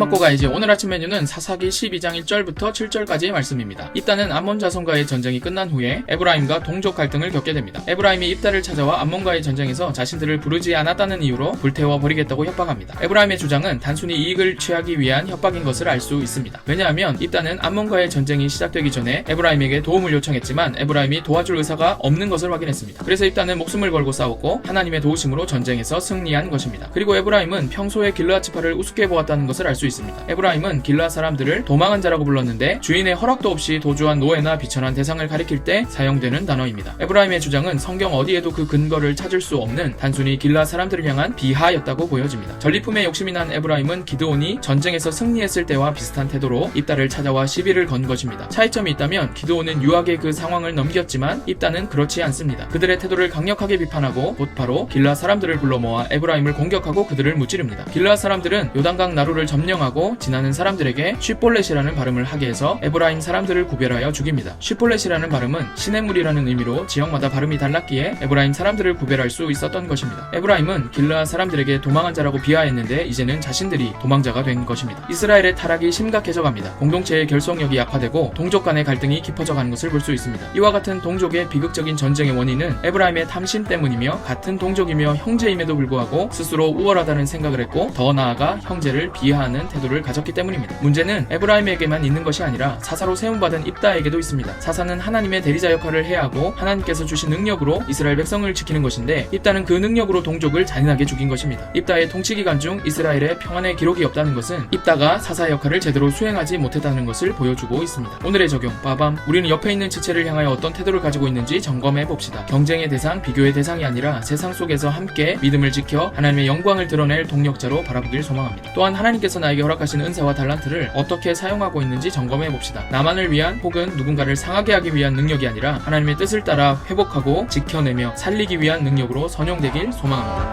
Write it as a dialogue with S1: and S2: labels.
S1: 먹고 가야지. 오늘 아침 메뉴는 사사기 12장 1절부터 7절까지의 말씀입니다. 입다는 암몬 자손과의 전쟁이 끝난 후에 에브라임과 동족 갈등을 겪게 됩니다. 에브라임이 입다를 찾아와 암몬과의 전쟁에서 자신들을 부르지 않았다는 이유로 불태워 버리겠다고 협박합니다. 에브라임의 주장은 단순히 이익을 취하기 위한 협박인 것을 알 수 있습니다. 왜냐하면 입다는 암몬과의 전쟁이 시작되기 전에 에브라임에게 도움을 요청했지만 에브라임이 도와줄 의사가 없는 것을 확인했습니다. 그래서 입다는 목숨을 걸고 싸웠고 하나님의 도우심으로 전쟁에서 승리한 것입니다. 그리고 에브라임은 평소에 길르앗 지파를 우습게 보았다는 것을 알 수 있습니다. 에브라임은 길르앗 사람들을 도망한 자라고 불렀는데 주인의 허락도 없이 도주한 노예나 비천한 대상을 가리킬 때 사용되는 단어입니다. 에브라임의 주장은 성경 어디에도 그 근거를 찾을 수 없는 단순히 길르앗 사람들을 향한 비하였다고 보여집니다. 전리품에 욕심이 난 에브라임은 기드온이 전쟁에서 승리했을 때와 비슷한 태도로 입다를 찾아와 시비를 건 것입니다. 차이점이 있다면 기드온은 유하게 그 상황을 넘겼지만 입다는 그렇지 않습니다. 그들의 태도를 강력하게 비판하고 곧바로 길르앗 사람들을 불러 모아 에브라임을 공격하고 그들을 무찌릅니다. 길르앗 사람들은 요단강 나루를 점령하고 지나는 사람들에게 쉬볼렛이라는 발음을 하게 해서 에브라임 사람들을 구별하여 죽입니다. 쉬볼렛이라는 발음은 시냇물이라는 의미로 지역마다 발음이 달랐기에 에브라임 사람들을 구별할 수 있었던 것입니다. 에브라임은 길르앗 사람들에게 도망한 자라고 비하했는데 이제는 자신들이 도망자가 된 것입니다. 이스라엘의 타락이 심각해져 갑니다. 공동체의 결속력이 약화되고 동족 간의 갈등이 깊어져 가는 것을 볼 수 있습니다. 이와 같은 동족의 비극적인 전쟁의 원인은 에브라임의 탐심 때문이며 같은 동족이며 형제임에도 불구하고 스스로 우월하다는 생각을 했고 더 나아가 형제를 비하하는 태도를 가졌기 때문입니다. 문제는 에브라임에게만 있는 것이 아니라 사사로 세움받은 입다에게도 있습니다. 사사는 하나님의 대리자 역할을 해야 하고 하나님께서 주신 능력으로 이스라엘 백성을 지키는 것인데 입다는 그 능력으로 동족을 잔인하게 죽인 것입니다. 입다의 통치 기간 중 이스라엘의 평안의 기록이 없다는 것은 입다가 사사 역할을 제대로 수행하지 못했다는 것을 보여주고 있습니다. 오늘의 적용, 빠밤. 우리는 옆에 있는 지체를 향하여 어떤 태도를 가지고 있는지 점검해 봅시다. 경쟁의 대상, 비교의 대상이 아니라 세상 속에서 함께 믿음을 지켜 하나님의 영광을 드러낼 동력자로 바라보길 소망합니다. 또한 하나님께서 나에게 허락하신 은사와 달란트를 어떻게 사용하고 있는지 점검해 봅시다. 나만을 위한 혹은 누군가를 상하게 하기 위한 능력이 아니라 하나님의 뜻을 따라 회복하고 지켜내며 살리기 위한 능력으로 선용되길 소망합니다.